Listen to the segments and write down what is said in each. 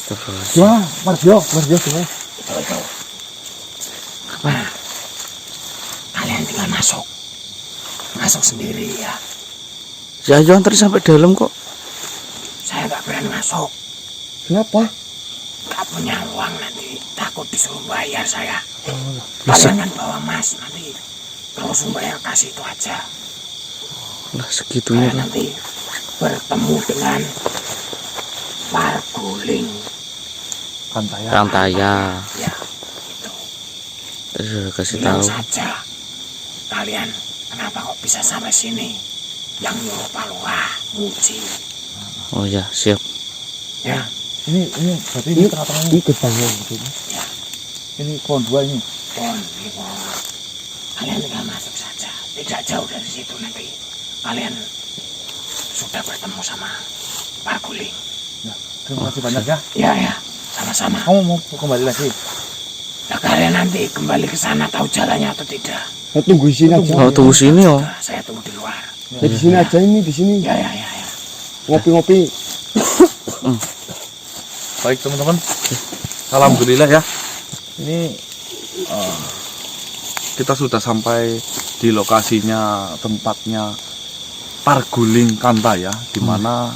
Gimana? Marjo gimana? Itu. Nah, kalian tinggal masuk sendiri ya. Si Ayu antar sampai dalam kok. Saya nggak berani masuk. Kenapa? Nggak punya uang nanti, takut disuruh bayar saya. Bisa. Kalian kan bawa emas nanti. Kalau suruh bayar kasih itu aja. Lah segitunya Saya tuh. nanti bertemu dengan Parguling. Kantaya. Ya, itu. Tadi sudah kasih Bilang tahu. saja. Kalian kenapa kok bisa sampai sini? Yang nyuruh Pak Lurah, Muji. Oh ya, siap. Ya, Ini berarti ini tengah-tengah ini gerbangnya gitu. ya. Ini pohon dua ini. Ini pohon. Kalian tinggal masuk saja. Tidak jauh dari situ nanti. Kalian sudah bertemu sama Parguling. Ya, terima kasih banyak ya. Ya, sama-sama. Kamu mau kembali lagi? Nah, kalian nanti kembali ke sana tahu jalannya atau tidak? Saya tunggu di sini aja. Oh, tunggu sini oh. Nah, saya tunggu di luar. Ya, di sini aja ini di sini. Ya. Ngopi-ngopi. Baik teman-teman. Alhamdulillah ya. Ini kita sudah sampai di lokasinya tempatnya Parguling Kantaya, di mana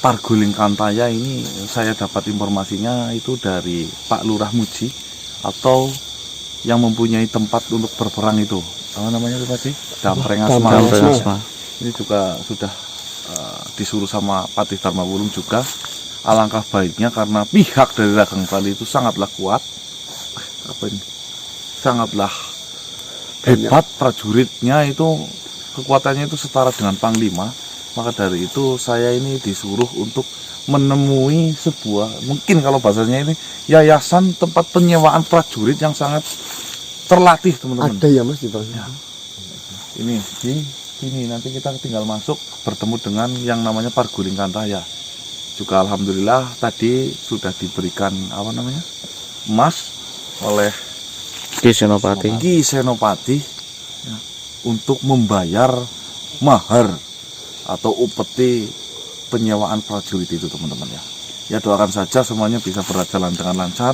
Parguling Kantaya ini saya dapat informasinya itu dari Pak Lurah Muji atau yang mempunyai tempat untuk berperang itu. Apa namanya itu tadi? Dampreng Asma. Dampreng Asma. Ini juga sudah disuruh sama Patih Dharmawulung juga. Alangkah baiknya karena pihak dari Ragang Bali itu sangatlah kuat. Sangatlah hebat prajuritnya itu, kekuatannya itu setara dengan Panglima. Maka dari itu saya ini disuruh untuk menemui sebuah, mungkin kalau bahasanya ini yayasan tempat penyewaan prajurit yang sangat terlatih teman-teman. Ada ya mas di bawah. Ya. Ini di sini nanti kita tinggal masuk bertemu dengan yang namanya Parguling Kantaya. Juga alhamdulillah tadi sudah diberikan apa namanya emas oleh Ki Senopati. Ki Senopati ya, untuk membayar mahar atau upeti penyewaan prajurit itu teman-teman ya. Ya doakan saja semuanya bisa berjalan dengan lancar.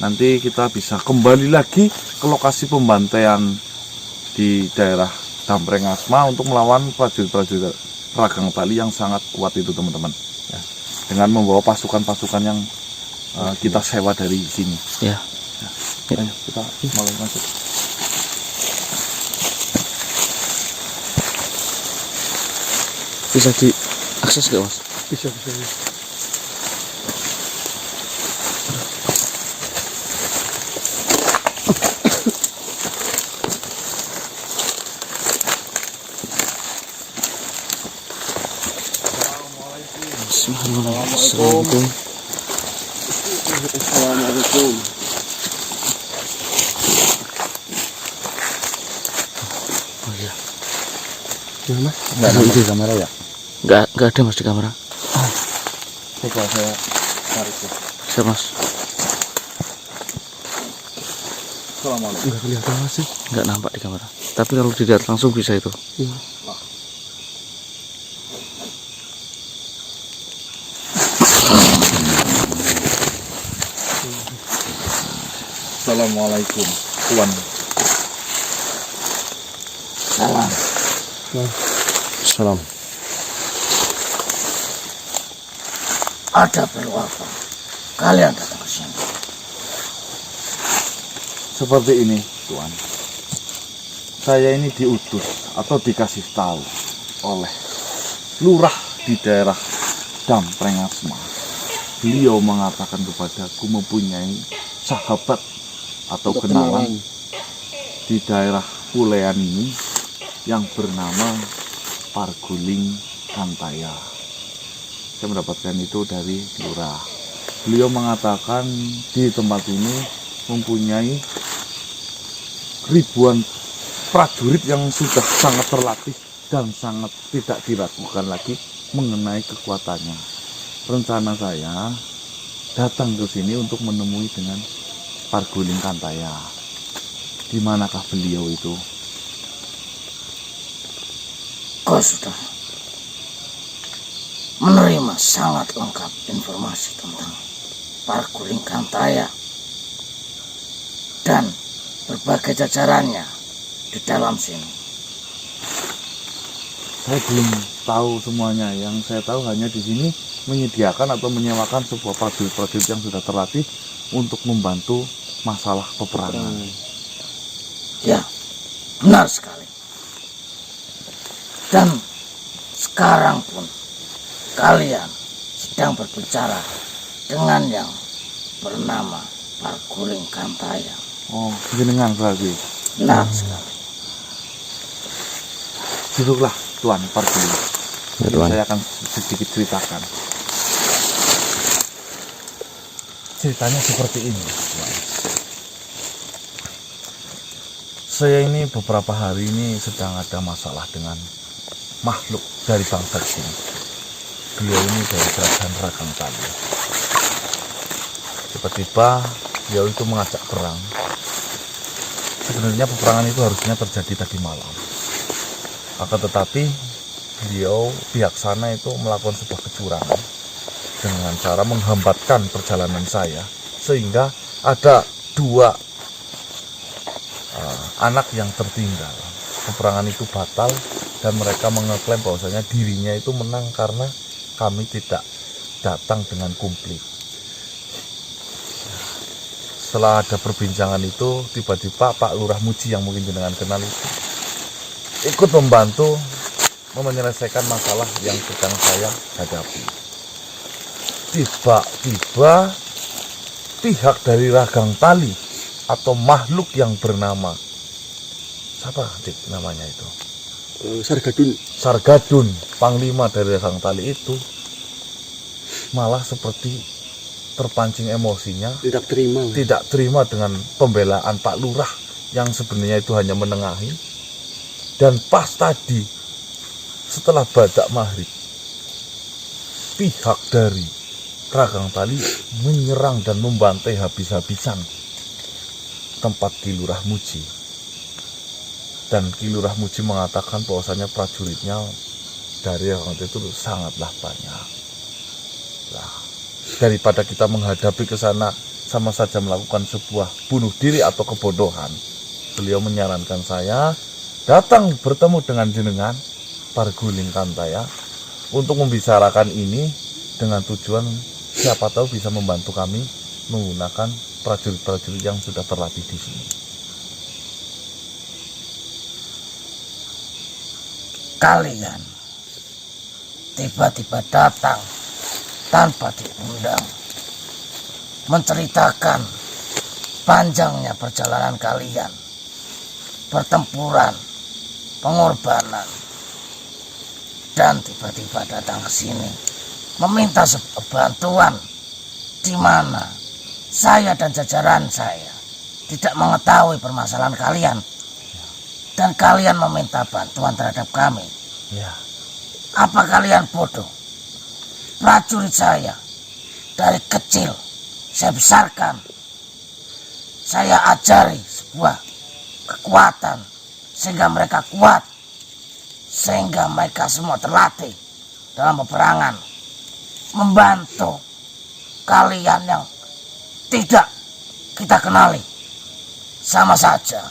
Nanti kita bisa kembali lagi ke lokasi pembantaian di daerah Dampreng Asma untuk melawan prajurit-prajurit Ragang Bali yang sangat kuat itu teman-teman ya. Dengan membawa pasukan-pasukan yang kita sewa dari sini Ya. Ayo kita mulai masuk. Bisa diakses gak mas? Bisa. Bismillahirrahmanirrahim. Assalamualaikum. Oh iya. Ya mas. Nggak nampak di kamera ya? Nggak ada mas di kamera. Coba saya tarik ya. Siap mas. Assalamualaikum. Enggak kelihatan mas sih. Nggak nampak di kamera. Tapi kalau dilihat langsung bisa itu. Iya. Assalamualaikum Tuan. Salam. Ada perlu apa? Kalian datang ke sini. Seperti ini Tuan, saya ini diutus atau dikasih tahu oleh lurah di daerah Dampreng Asma. Beliau mengatakan kepadaku mempunyai sahabat atau kenalan di daerah Pulean ini yang bernama Parguling Kantaya. Saya mendapatkan itu dari lurah. Beliau mengatakan di tempat ini mempunyai ribuan prajurit yang sudah sangat terlatih dan sangat tidak diragukan lagi mengenai kekuatannya. Rencana saya datang ke sini untuk menemui dengan Parguling Kantaya. Di manakah beliau itu? Kau sudah menerima sangat lengkap informasi tentang Parguling Kantaya dan berbagai jajarannya di dalam sini. Saya belum tahu semuanya. Yang saya tahu hanya di sini menyediakan atau menyewakan sebuah prajurit-prajurit yang sudah terlatih untuk membantu masalah peperangan. Ya, benar sekali. Dan sekarang pun kalian sedang berbicara dengan yang bernama Parguling Kantaya. Oh, jenengan berarti. Benar sekali. Duduklah Tuan Parguling. Ya, Tuan. Saya akan sedikit ceritakan. Ceritanya seperti ini, Tuan. Saya ini beberapa hari ini sedang ada masalah dengan makhluk dari bangsa Jin. Beliau ini dari kerajaan Ragangtali. Tiba-tiba beliau itu mengajak perang. Sebenarnya peperangan itu harusnya terjadi tadi malam. Akan tetapi beliau pihak sana itu melakukan sebuah kecurangan dengan cara menghambatkan perjalanan saya, sehingga ada dua anak yang tertinggal. Peperangan itu batal dan mereka mengeklaim bahwasanya dirinya itu menang karena kami tidak datang dengan kumplit. Setelah ada perbincangan itu, tiba-tiba Pak Lurah Muji yang mungkin jenengan kenal itu ikut membantu menyelesaikan masalah yang sedang saya hadapi. Tiba-tiba pihak dari Ragangtali atau makhluk yang bernama siapa Dik namanya itu? Sargadun, panglima dari Ragangtali itu malah seperti terpancing emosinya, tidak terima dengan pembelaan Pak Lurah yang sebenarnya itu hanya menengahi. Dan pas tadi setelah badak maghrib, pihak dari Ragangtali menyerang dan membantai habis-habisan tempat Ki Lurah Muji. Dan Ki Lurah Muji mengatakan bahwasanya prajuritnya dari Ragangtali itu sangatlah banyak. Nah, daripada kita menghadapi ke sana sama saja melakukan sebuah bunuh diri atau kebodohan, beliau menyarankan saya datang bertemu dengan jenengan Parguling Kantaya untuk membicarakan ini dengan tujuan siapa tahu bisa membantu kami menggunakan prajurit-prajurit yang sudah terlatih di sini. Kalian tiba-tiba datang tanpa diundang, menceritakan panjangnya perjalanan kalian, pertempuran, pengorbanan, dan tiba-tiba datang ke sini meminta bantuan, di mana saya dan jajaran saya tidak mengetahui permasalahan kalian, dan kalian meminta bantuan terhadap kami. Ya. Apa kalian bodoh? Prajurit saya dari kecil saya besarkan, saya ajari sebuah kekuatan sehingga mereka kuat, sehingga mereka semua terlatih dalam peperangan, membantu kalian yang tidak kita kenali. Sama saja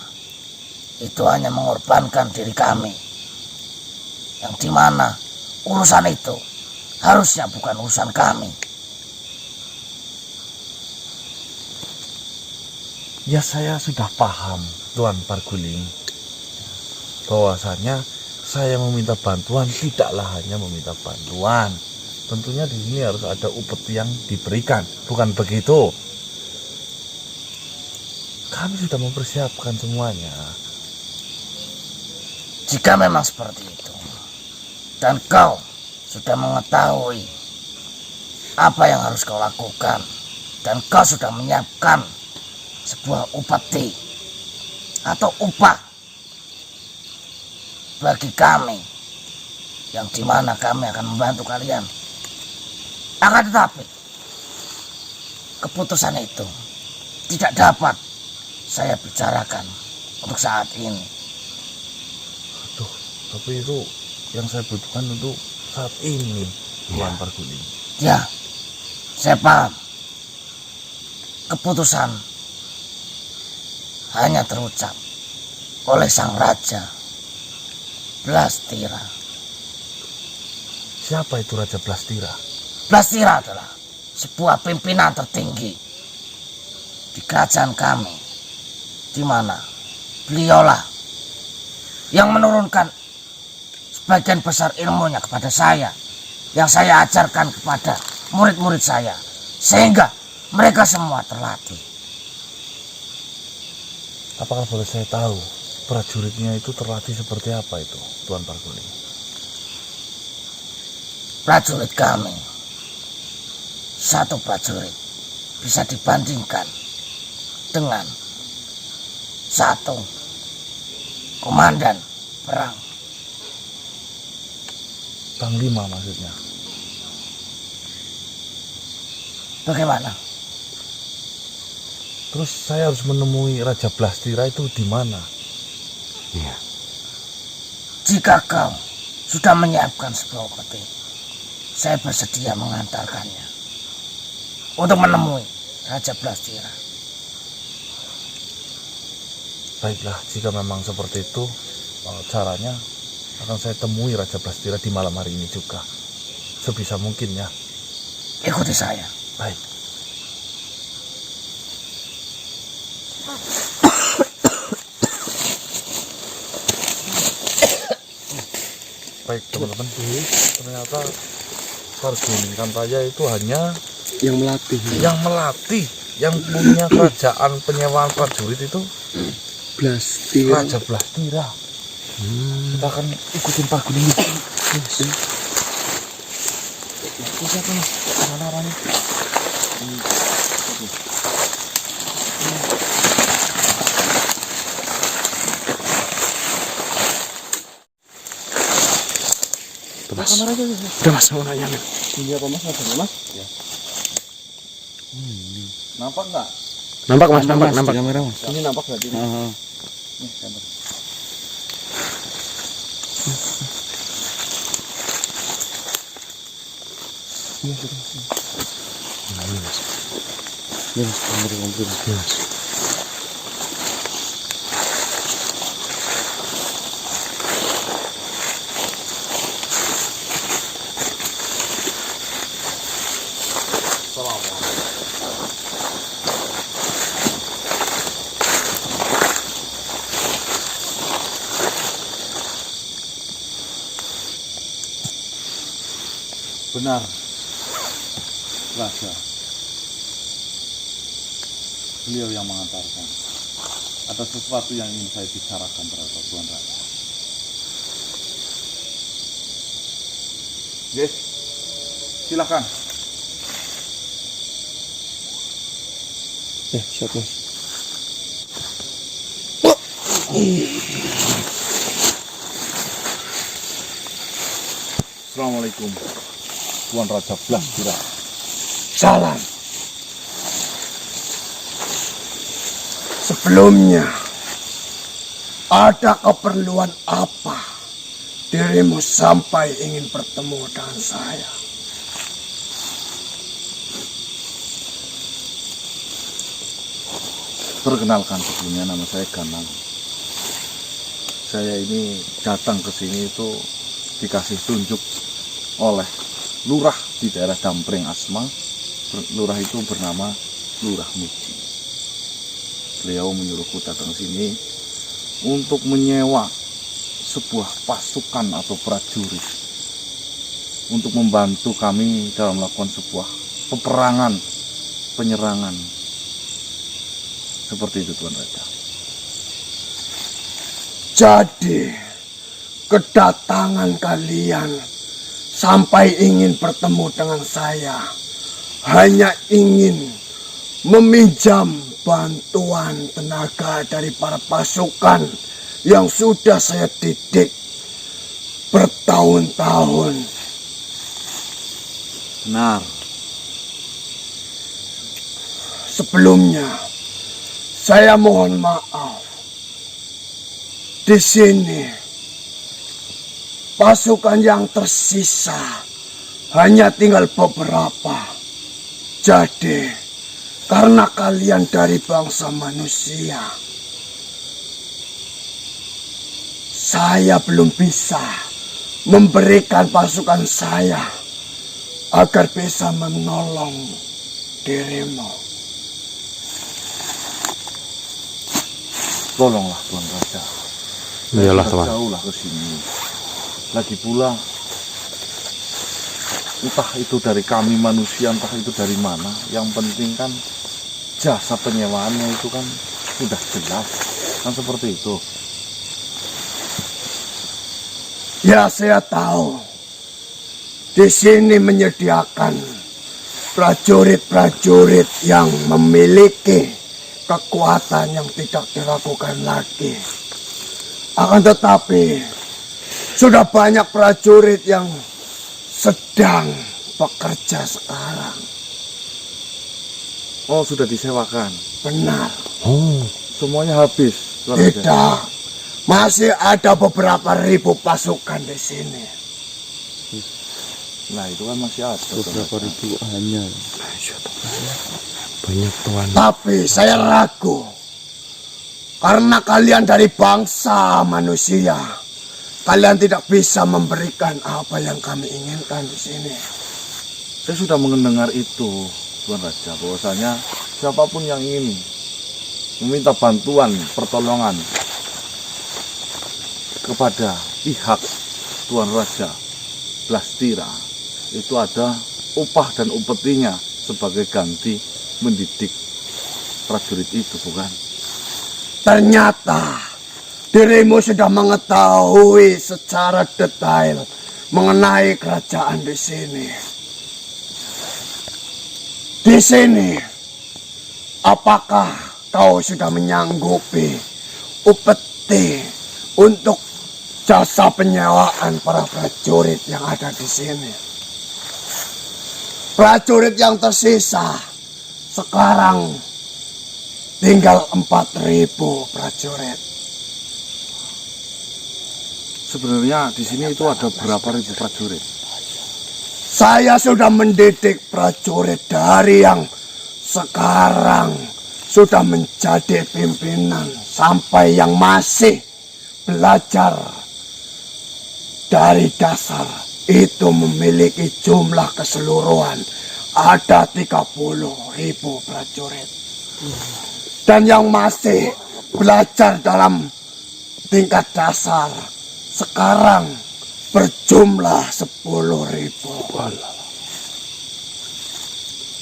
itu hanya mengorbankan diri kami, yang dimana urusan itu harusnya bukan urusan kami. Ya, saya sudah paham Tuan Parguling, bahwasanya saya meminta bantuan tidaklah hanya meminta bantuan. Tentunya di sini harus ada upeti yang diberikan, bukan begitu? Kami sudah mempersiapkan semuanya. Jika memang seperti itu, dan kau sudah mengetahui apa yang harus kau lakukan, dan kau sudah menyiapkan sebuah upeti atau upah bagi kami, yang dimana kami akan membantu kalian. Akan tetapi keputusan itu tidak dapat saya bicarakan untuk saat ini. Aduh, tapi itu yang saya butuhkan untuk saat ini, Tuan Parguling. Ya, saya paham. keputusan hanya terucap oleh sang raja Blastira. Siapa itu Raja Blastira? Blastira adalah sebuah pimpinan tertinggi di kerajaan kami, di mana beliaulah yang menurunkan sebagian besar ilmunya kepada saya, yang saya ajarkan kepada murid-murid saya, sehingga mereka semua terlatih. Apakah boleh saya tahu prajuritnya itu terlatih seperti apa itu, Tuan Parguling? Prajurit kami, satu prajurit bisa dibandingkan dengan satu komandan perang. Panglima maksudnya. Bagaimana? Terus saya harus menemui Raja Blastira itu di mana? Iya. Jika kau sudah menyiapkan sebuah upeti, saya bersedia mengantarkannya untuk menemui Raja Blastira. Baiklah, jika memang seperti itu caranya, akan saya temui Raja Blastira di malam hari ini juga. Sebisa mungkin ya. Ikuti saya. Baik. Baik teman-teman, ternyata Parguling Kantaya itu hanya Yang melatih. yang punya kerajaan penyewaan prajurit itu Blastira. Raja Blastira. Kita akan ikutin Parguling itu. Siapa mas? Mana arahnya? Mas. Udah mas, mau nanya nih. Ini apa mas? Ada mas? Ya. Nampak nggak? Nampak mas, nampak. Di kamera mas. Ini nampak nggak? Ini. Nih, gambar. Iya, sudah. Nah, ini mas. Ini mas, kamera komplit mas. Iya, mas. Benar, Raja. Beliau yang mengantarkan. Ada sesuatu yang ingin saya bicarakan terhadap Tuan Raja. Yes, silakan. Siap mas. Assalamualaikum, Tuan Raja Blastira. Salam. Sebelumnya, ada keperluan apa dirimu sampai ingin bertemu dengan saya? Perkenalkan sebelumnya, nama saya Ganang. Saya ini datang ke sini itu dikasih tunjuk oleh lurah di daerah Dampring Asma. Lurah itu bernama Lurah Muji. Beliau menyuruhku datang ke sini untuk menyewa sebuah pasukan atau prajurit untuk membantu kami dalam melakukan sebuah peperangan, penyerangan. Seperti itu, Tuan Raja. Jadi, kedatangan kalian sampai ingin bertemu dengan saya hanya ingin meminjam bantuan tenaga dari para pasukan yang sudah saya didik bertahun-tahun. Benar. Sebelumnya, saya mohon maaf. Di sini, pasukan yang tersisa hanya tinggal beberapa. Jadi, Karena kalian dari bangsa manusia, saya belum bisa memberikan pasukan saya agar bisa menolong dirimu. Tolonglah Tuan Raja. Iyalah, Sudah Tuan. jauhlah ke sini. Lagi pula, entah itu dari kami manusia, entah itu dari mana. Yang penting kan jasa penyewaannya itu kan sudah jelas. Kan seperti itu. Ya, saya tahu. Di sini menyediakan prajurit-prajurit yang memiliki kekuatan yang tidak diragukan lagi. Akan tetapi, sudah banyak prajurit yang sedang bekerja sekarang. Oh, sudah disewakan. Benar. Oh, Semuanya habis. Tuan Raja. Tidak. Masih ada beberapa ribu pasukan di sini. Nah, itu kan masih ada. Tuan beberapa Raja. ribu hanya. Banyak, Tuan. Tapi saya ragu. Karena kalian dari bangsa manusia, kalian tidak bisa memberikan apa yang kami inginkan di sini. Saya sudah mendengar itu, Tuan Raja, bahwasanya siapapun yang ingin meminta bantuan, pertolongan kepada pihak Tuan Raja Blastira, itu ada upah dan upetinya sebagai ganti mendidik prajurit itu, bukan? Ternyata dirimu sudah mengetahui secara detail mengenai kerajaan di sini. Di sini, apakah kau sudah menyanggupi upeti untuk jasa penyewaan para prajurit yang ada di sini? Prajurit yang tersisa sekarang tinggal 4.000 prajurit. Sebenarnya di sini itu ada berapa ribu prajurit? Saya sudah mendidik prajurit dari yang sekarang sudah menjadi pimpinan sampai yang masih belajar dari dasar. Itu memiliki jumlah keseluruhan ada 30.000 prajurit. Dan yang masih belajar dalam tingkat dasar sekarang berjumlah 10.000.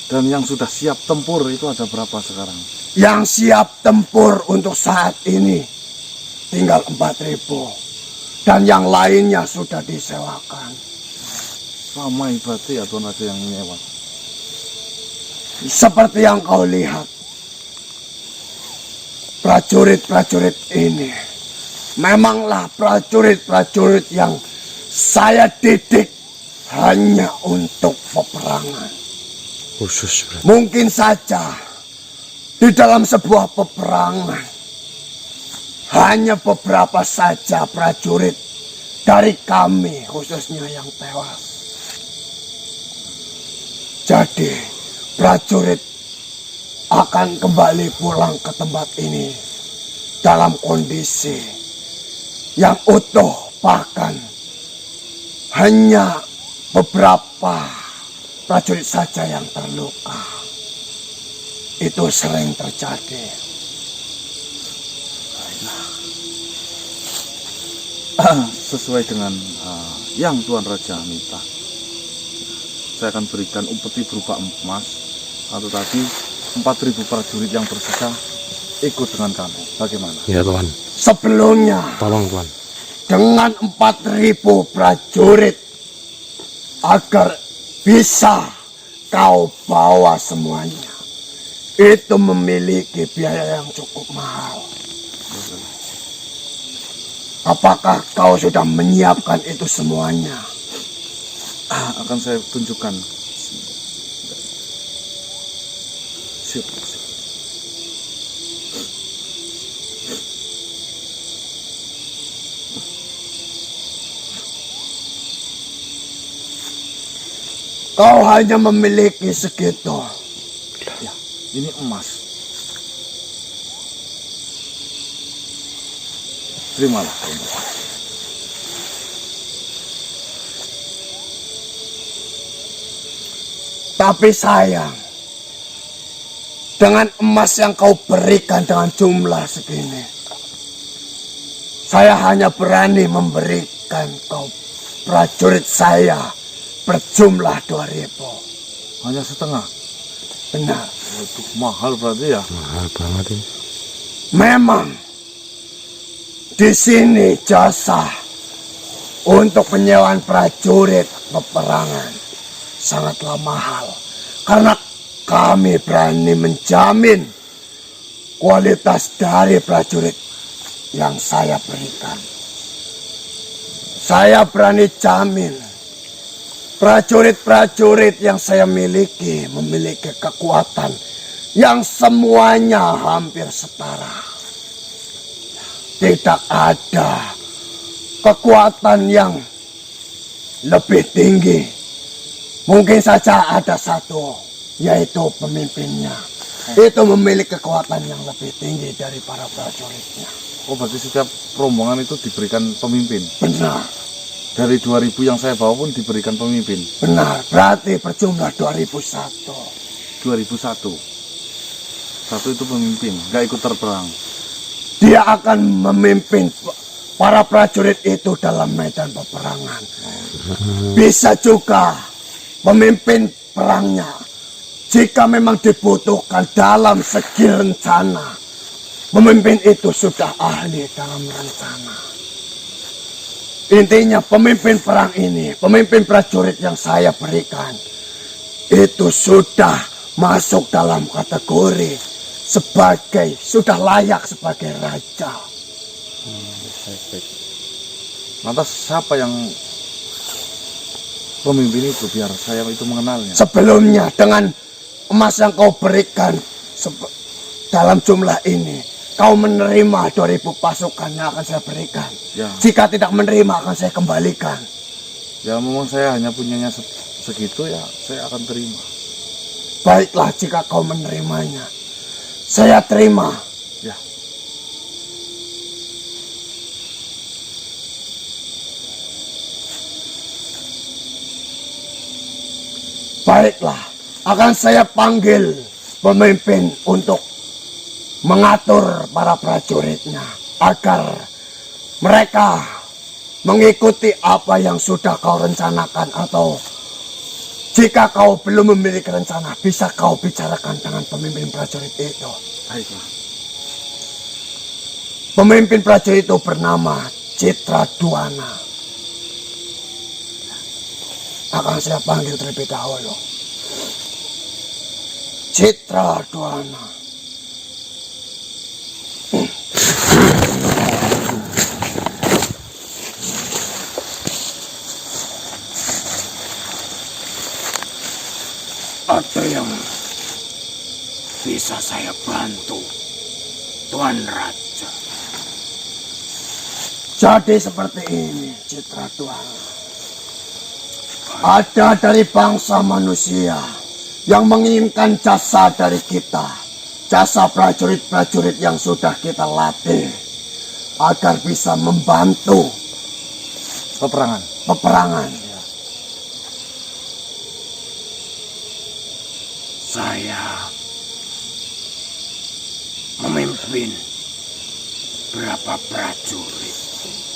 Dan yang sudah siap tempur itu ada berapa sekarang? Yang siap tempur untuk saat ini tinggal 4.000. Dan yang lainnya sudah disewakan. Ramai berarti ya Tuan Raja yang menyewa. Seperti yang kau lihat, prajurit-prajurit ini memanglah prajurit-prajurit yang saya didik hanya untuk peperangan. Khusus, berarti. Mungkin saja di dalam sebuah peperangan hanya beberapa saja prajurit dari kami khususnya yang tewas. Jadi prajurit akan kembali pulang ke tempat ini dalam kondisi yang utuh, bahkan hanya beberapa prajurit saja yang terluka. Itu sering terjadi. Sesuai dengan yang Tuan Raja minta, saya akan berikan upeti berupa emas, atau tadi 4.000 prajurit yang tersisa ikut dengan kami. Bagaimana? Ya, Tuan. Sebelumnya, Tolong, Tuan. dengan 4.000 prajurit agar bisa kau bawa semuanya, itu memiliki biaya yang cukup mahal. Apakah kau sudah menyiapkan itu semuanya? Akan saya tunjukkan. Sip. Kau hanya memiliki segitu. Ya. Ini emas. Terimalah. Tapi sayang, dengan emas yang kau berikan dengan jumlah segini, saya hanya berani memberikan kau prajurit saya berjumlah 2.000. Hanya setengah. Benar. Waduh, mahal berarti ya. Mahal banget ini. Memang di sini jasa untuk penyewaan prajurit peperangan sangatlah mahal, karena kami berani menjamin kualitas dari prajurit yang saya berikan. Saya berani jamin prajurit-prajurit yang saya miliki memiliki kekuatan yang semuanya hampir setara. Tidak ada kekuatan yang lebih tinggi. Mungkin saja ada satu, yaitu pemimpinnya. Itu memiliki kekuatan yang lebih tinggi dari para prajuritnya. Oh, berarti setiap rombongan itu diberikan pemimpin. Benar, Dari 2.000 yang saya bawa pun diberikan pemimpin. benar. Berarti berjumlah 2001. 2001. Satu itu pemimpin, nggak ikut terperang. Dia akan memimpin para prajurit itu dalam medan peperangan. Bisa juga memimpin perangnya jika memang dibutuhkan dalam segi rencana. Pemimpin itu sudah ahli dalam rencana. Intinya pemimpin perang ini, pemimpin prajurit yang saya berikan, itu sudah masuk dalam kategori sebagai, sudah layak sebagai raja. Lantas siapa yang pemimpin itu biar saya itu mengenalnya? Sebelumnya dengan emas yang kau berikan dalam jumlah ini, kau menerima 2.000 pasukan yang akan saya berikan. Ya, Jika tidak menerima akan saya kembalikan. ya memang saya hanya punyanya segitu ya, saya akan terima. Baiklah jika kau menerimanya, saya terima. Ya, Baiklah, akan saya panggil pemimpin untuk mengatur para prajuritnya agar mereka mengikuti apa yang sudah kau rencanakan, atau jika kau belum memiliki rencana, bisa kau bicarakan dengan pemimpin prajurit itu. baiklah. Pemimpin prajurit itu bernama Citra Duana. Akan saya panggil terlebih dahulu. Citra Duana. Ada yang bisa saya bantu, Tuan Raja? Jadi seperti ini, Citra Duana. Ada dari bangsa manusia yang menginginkan jasa dari kita, jasa prajurit-prajurit yang sudah kita latih agar bisa membantu Peperangan. peperangan. Saya memimpin berapa prajurit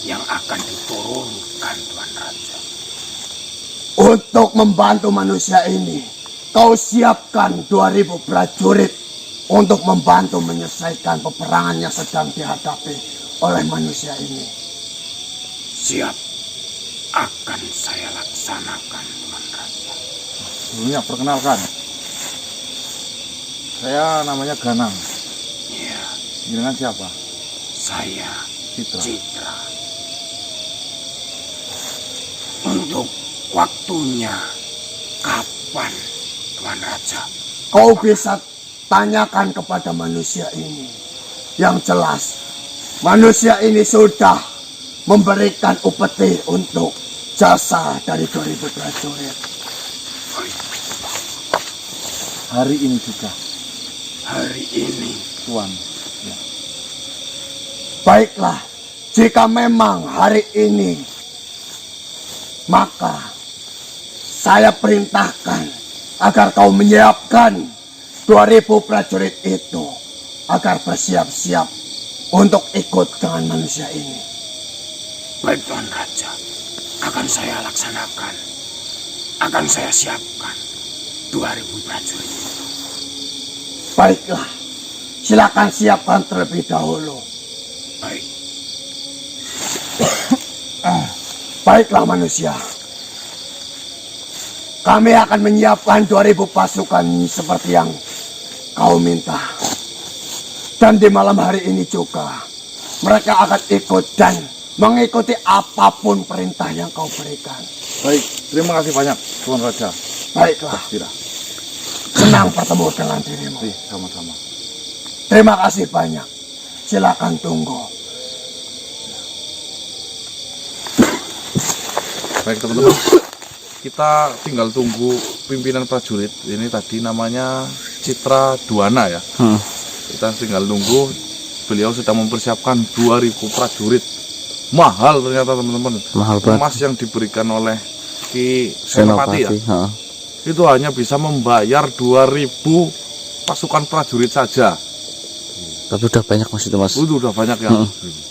yang akan diturunkan, Tuan Raja. Untuk membantu manusia ini, kau siapkan 2.000 prajurit untuk membantu menyelesaikan peperangan yang sedang dihadapi oleh manusia ini. Siap, akan saya laksanakan, Tuan Raja. Sebelumnya perkenalkan, saya namanya Ganang. Ya, Dengan siapa? saya Citra. Citra. Untuk waktunya kapan, Tuan Raja? Kau bisa tanyakan kepada manusia ini. Yang jelas, manusia ini sudah memberikan upeti untuk jasa dari 2.000 prajurit. Hari ini juga hari ini. Tuan. Baiklah, jika memang hari ini, maka saya perintahkan agar kau menyiapkan 2000 prajurit itu agar bersiap-siap untuk ikut dengan manusia ini. Baik Tuan Raja, akan saya laksanakan, akan saya siapkan 2000 prajurit itu. Baiklah, silakan siapkan terlebih dahulu. Baik. Baiklah manusia. Kami akan menyiapkan 2000 pasukan seperti yang kau minta. Dan di malam hari ini juga mereka akan ikut dan mengikuti apapun perintah yang kau berikan. Baik, terima kasih banyak Tuan Raja. Baiklah. Tidak. Senang bertemu dengan dirimu. Sama-sama. Terima kasih banyak. Silakan tunggu. Baik teman-teman, kita tinggal tunggu pimpinan prajurit. Ini tadi namanya Citra Duana ya. Kita tinggal tunggu. Beliau sudah mempersiapkan 2000 prajurit. Mahal ternyata teman-teman. Mahal banget. Emas yang diberikan oleh Ki Senopati ya. Itu hanya bisa membayar 2000 pasukan prajurit saja. Tapi udah banyak Mas itu Mas. Itu udah banyak ya.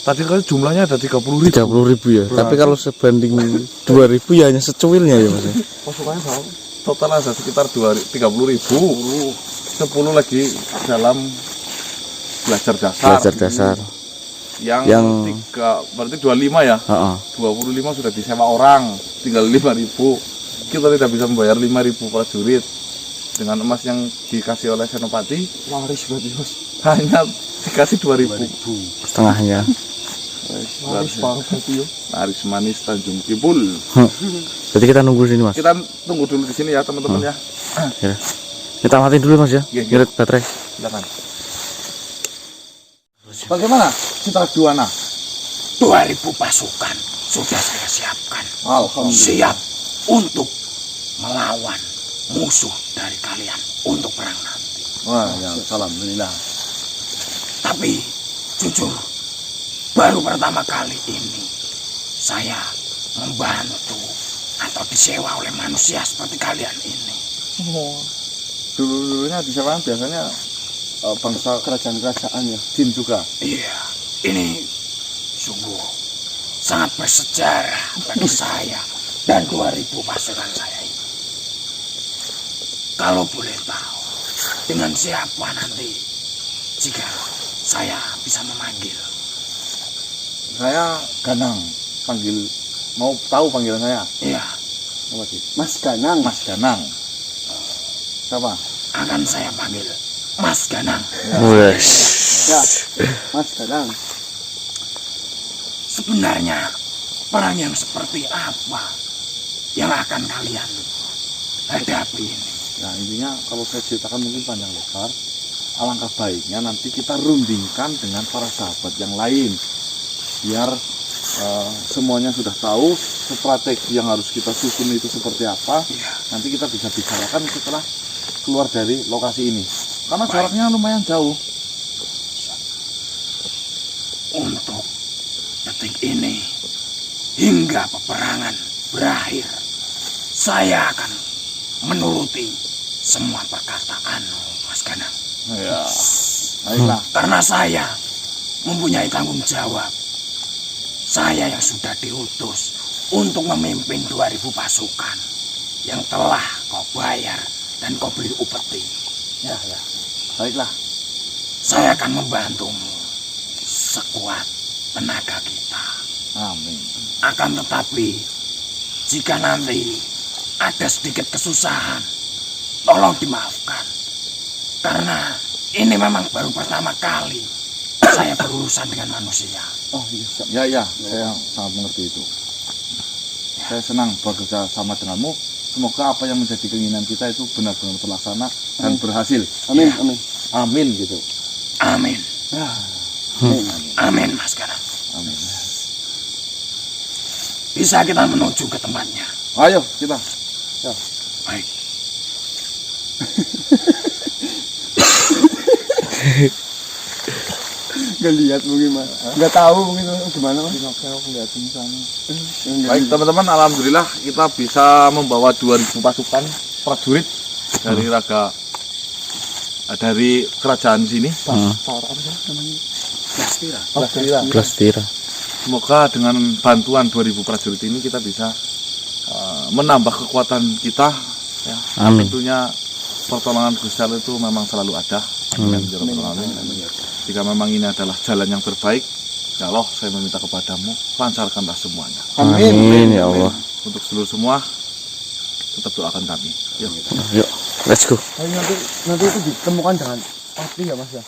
Tadi kan jumlahnya ada 30.000. 30.000 ya. Tapi kalau sebanding 2.000 ya hanya secuilnya ya Mas. Pasukannya berapa? Total ada sekitar 30.000. 10 lagi dalam belajar dasar. Yang 3 berarti 25 ya. 25 sudah disewa orang, tinggal 5.000. Kita tidak bisa membayar 5.000 prajurit dengan emas yang dikasih oleh Senopati. Waris berarti Mas. Hanya dikasih 2.000 Setengahnya. Waris banget berarti ya. Laris manis Tanjung Kipul. Jadi kita nunggu sini Mas. Kita tunggu dulu di sini ya teman-teman ya. Ya. Kita matiin dulu Mas ya. Iya. Ngirit baterai. Silakan. Bagaimana Citra Duana? 2000 pasukan sudah saya siapkan. Alhamdulillah. Siap untuk melawan musuh dari kalian untuk perang nanti. Wah, ya, alhamdulillah. Tapi jujur, baru pertama kali ini saya membantu atau disewa oleh manusia seperti kalian ini. Dulu-dulunya di sana biasanya bangsa kerajaan-kerajaan ya, jin juga. Iya, ini sungguh sangat bersejarah bagi saya dan 2000 pasukan saya ini. Kalau boleh tahu, dengan siapa nanti jika saya bisa memanggil? Saya Ganang, mau tahu panggilan saya? Iya, Apa sih? Mas Ganang. Mas Ganang. Siapa? akan saya panggil Mas Ganang. Wes. Ya, Mas Ganang. Sebenarnya perang yang seperti apa yang akan kalian hadapi ini? Ya intinya kalau saya ceritakan mungkin panjang lebar. Alangkah baiknya nanti kita rundingkan dengan para sahabat yang lain. Biar semuanya sudah tahu strategi yang harus kita susun itu seperti apa. Iya. Nanti kita bisa bicarakan setelah keluar dari lokasi ini. Karena Baik. jaraknya lumayan jauh. Untuk detik ini hingga peperangan berakhir, saya akan menuruti semua perkataan Mas Ganang. Ya, baiklah. Karena saya mempunyai tanggung jawab. Saya yang sudah diutus untuk memimpin 2000 pasukan yang telah kau bayar dan kau beri upeti. Ya. Baiklah. Saya akan membantumu sekuat tenaga kita. Amin. Akan tetapi, jika nanti ada sedikit kesusahan, tolong dimaafkan. Karena ini memang baru pertama kali saya berurusan dengan manusia. Oh iya, siap. Ya, saya sangat mengerti itu. Saya senang bekerja sama denganmu. Semoga apa yang menjadi keinginan kita itu benar-benar terlaksana dan berhasil. Amin, Ya. amin. Amin gitu. Amin. Amin. Amin, Mas Ganang. Amin. Bisa kita menuju ke tempatnya. Ayo kita. Baik. Nggak lihat mungkin mas. Nggak tahu mungkin gimana mas. Baik teman-teman, alhamdulillah kita bisa membawa 2000 pasukan prajurit dari dari kerajaan sini. Plastira. Semoga dengan bantuan 2000 prajurit ini kita bisa menambah kekuatan kita ya. Amin. Tentunya pertolongan Gusti Allah itu memang selalu ada. Amin. Jika memang ini adalah jalan yang terbaik, ya Allah, saya meminta kepadamu, lancarkanlah semuanya. Amin ya Allah. Untuk seluruh semua, tetap doakan kami. Yuk. Yuk, let's go. Nanti itu ditemukan dengan pasti ya mas ya.